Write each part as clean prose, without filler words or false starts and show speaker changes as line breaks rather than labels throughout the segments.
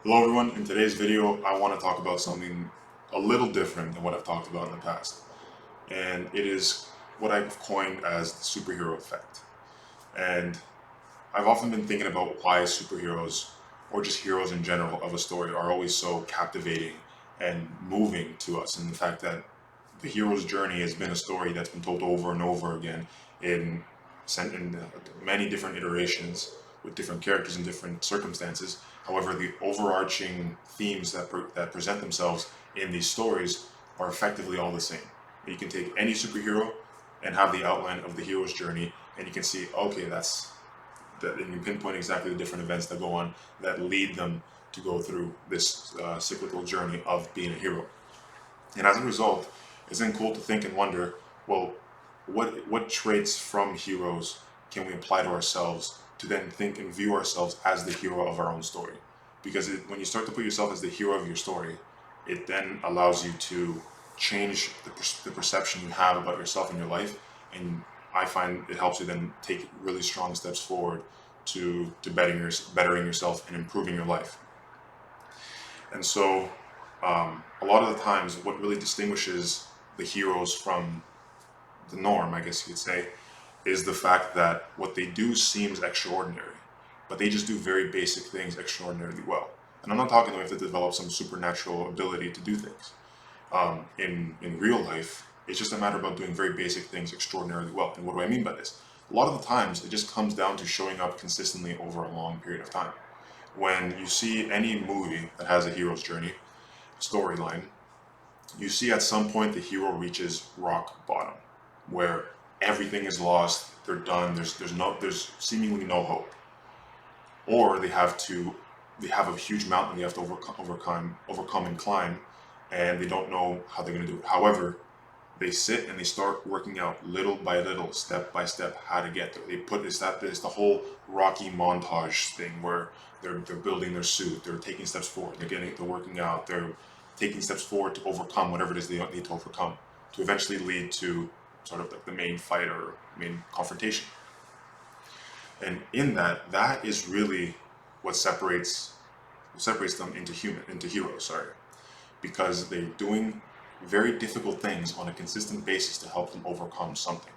Hello everyone, in today's video I want to talk about something a little different than what I've talked about in the past. And it is what I've coined as the superhero effect. And I've often been thinking about why superheroes, or just heroes in general of a story, are always so captivating and moving to us. And the fact that the hero's journey has been a story that's been told over and over again in, in many different iterations with different characters and different circumstances. However, the overarching themes that present themselves in these stories are effectively all the same. You can take any superhero and have the outline of the hero's journey, and you can see, okay, that's that, and you pinpoint exactly the different events that go on that lead them to go through this cyclical journey of being a hero. And as a result, it's then cool to think and wonder, well, what traits from heroes can we apply to ourselves to then think and view ourselves as the hero of our own story? Because when you start to put yourself as the hero of your story, it then allows you to change the perception you have about yourself and your life. And I find it helps you then take really strong steps forward to bettering yourself and improving your life. And so, a lot of the times, what really distinguishes the heroes from the norm, I guess you could say, is the fact that what they do seems extraordinary, but they just do very basic things extraordinarily well. And I'm not talking about we have to develop some supernatural ability to do things. In real life, it's just a matter about doing very basic things extraordinarily well. And what do I mean by this? A lot of the times, it just comes down to showing up consistently over a long period of time. When you see any movie that has a hero's journey storyline, you see at some point the hero reaches rock bottom, where everything is lost, they're done, there's seemingly no hope. Or they have a huge mountain they have to overcome and climb, and they don't know how they're gonna do it. However, they sit and they start working out little by little, step by step, how to get there. They put this the whole Rocky montage thing where they're building their suit, they're taking steps forward, they're working out, they're taking steps forward to overcome whatever it is they need to overcome, to eventually lead to sort of like the main fight or main confrontation. And in that, that is really what separates them into heroes. Sorry, because they're doing very difficult things on a consistent basis to help them overcome something.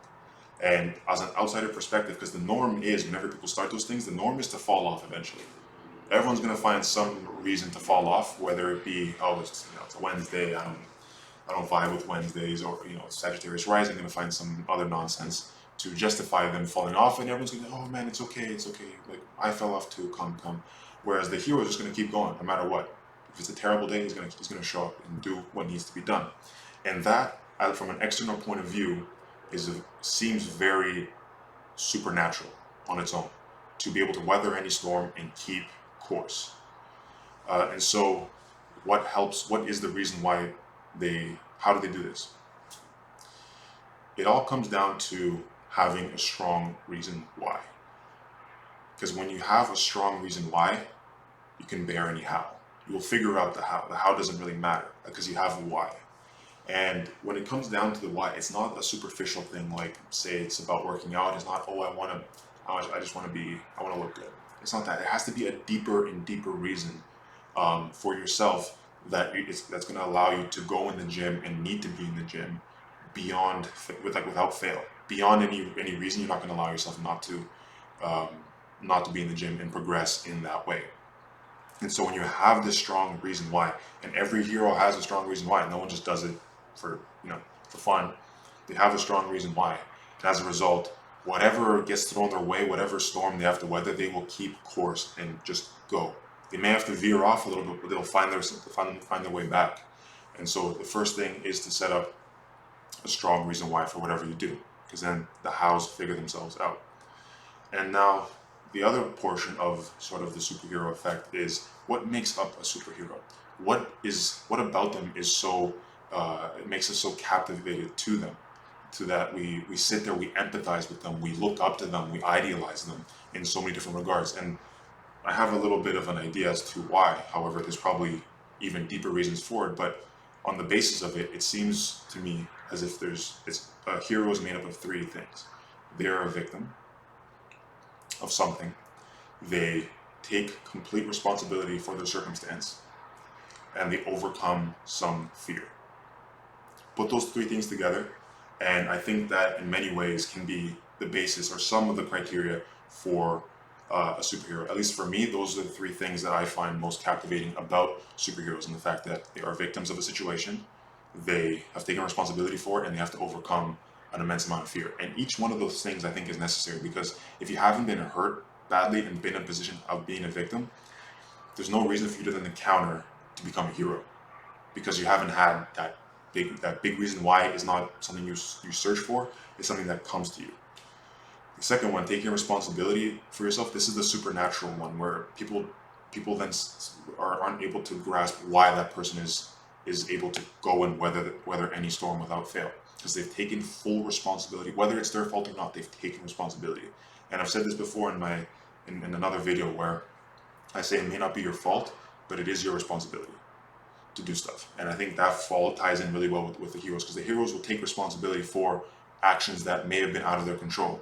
And as an outsider perspective, because the norm is whenever people start those things, the norm is to fall off eventually. Everyone's gonna find some reason to fall off, whether it be it's a Wednesday, I don't vibe with Wednesdays, or Sagittarius rising, gonna find some other nonsense to justify them falling off, and everyone's gonna, oh man, it's okay, like I fell off too, come. Whereas the hero is just gonna keep going no matter what. If it's a terrible day, he's gonna show up and do what needs to be done, and that, from an external point of view, seems very supernatural on its own to be able to weather any storm and keep course. And so, what helps? What is the reason why they? How do they do this? It all comes down to having a strong reason why. Because when you have a strong reason why, you can bear any how. You will figure out the how. The how doesn't really matter because you have a why. And when it comes down to the why, it's not a superficial thing like, say, it's about working out. It's not, oh, I just want to I want to look good. It's not that. It has to be a deeper and deeper reason for yourself that's going to allow you to go in the gym and need to be in the gym beyond without fail. Beyond any reason, you're not going to allow yourself um, not to be in the gym and progress in that way. And so when you have this strong reason why, and every hero has a strong reason why, no one just does it for for fun. They have a strong reason why. And as a result, whatever gets thrown their way, whatever storm they have to weather, they will keep course and just go. They may have to veer off a little bit, but they'll find their way back. And so the first thing is to set up a strong reason why for whatever you do, because then the hows figure themselves out. And now the other portion of sort of the superhero effect is what makes up a superhero. What about them is so it makes us so captivated to them, to that we sit there, we empathize with them, we look up to them, we idealize them in so many different regards. And I have a little bit of an idea as to why. However, there's probably even deeper reasons for it. But on the basis of it, it seems to me as if a hero is made up of three things. They are a victim of something. They take complete responsibility for their circumstance, and they overcome some fear. Put those three things together, and I think that in many ways can be the basis or some of the criteria for a superhero. At least for me, those are the three things that I find most captivating about superheroes, and the fact that they are victims of a situation, they have taken responsibility for it, and they have to overcome an immense amount of fear. And each one of those things I think is necessary, because if you haven't been hurt badly and been in a position of being a victim, there's no reason for you to then encounter to become a hero, because you haven't had that big reason why is not something you search for. It's something that comes to you. The second one, taking responsibility for yourself. This is the supernatural one, where people then aren't able to grasp why that person is able to go and weather any storm without fail, because they've taken full responsibility. Whether it's their fault or not, they've taken responsibility. And I've said this before in another video, where I say it may not be your fault, but it is your responsibility to do stuff. And I think that ties in really well with the heroes, because the heroes will take responsibility for actions that may have been out of their control.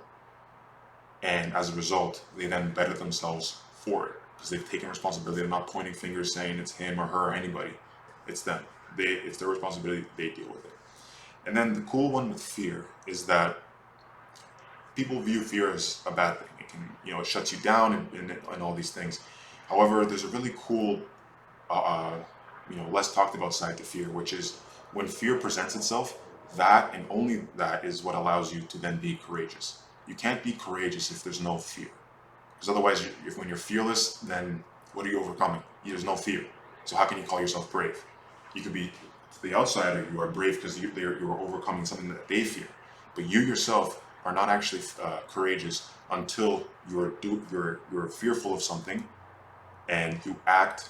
And as a result, they then better themselves for it, because they've taken responsibility. They're not pointing fingers saying it's him or her or anybody. It's them. It's their responsibility. They deal with it. And then the cool one with fear is that people view fear as a bad thing. It can, it shuts you down and all these things. However, there's a really cool, less talked about side to fear, which is when fear presents itself, that and only that is what allows you to then be courageous. You can't be courageous if there's no fear, because otherwise, when you're fearless, then what are you overcoming? There's no fear. So how can you call yourself brave? You could be, to the outsider, you are brave because you're overcoming something that they fear, but you yourself are not actually courageous until you're fearful of something, and you act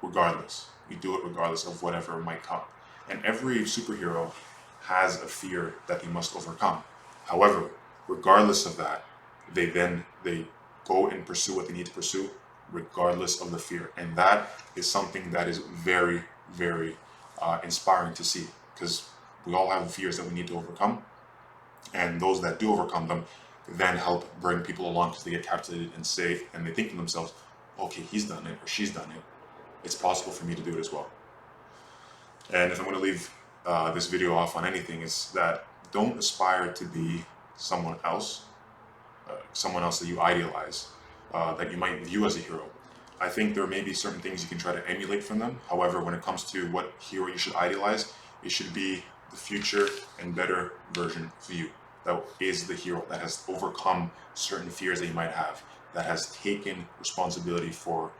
regardless. You do it regardless of whatever might come. And every superhero has a fear that they must overcome. However, regardless of that, they go and pursue what they need to pursue, regardless of the fear. And that is something that is very, very inspiring to see, because we all have fears that we need to overcome. And those that do overcome them then help bring people along, because they get captivated and safe, and they think to themselves, okay, he's done it or she's done it. It's possible for me to do it as well. And if I'm going to leave this video off on anything, it's that don't aspire to be someone else that you idealize, that you might view as a hero. I think there may be certain things you can try to emulate from them. However, when it comes to what hero you should idealize, it should be the future and better version of you. That is the hero that has overcome certain fears that you might have, that has taken responsibility for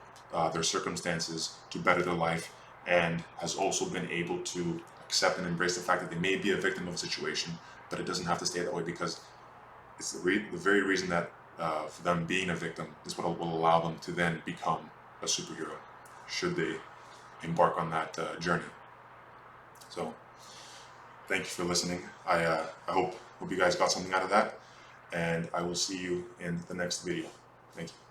their circumstances to better their life, and has also been able to accept and embrace the fact that they may be a victim of a situation, but it doesn't have to stay that way, because it's the very reason that for them being a victim is what will allow them to then become a superhero, should they embark on that journey. So, thank you for listening. I hope you guys got something out of that, and I will see you in the next video. Thank you.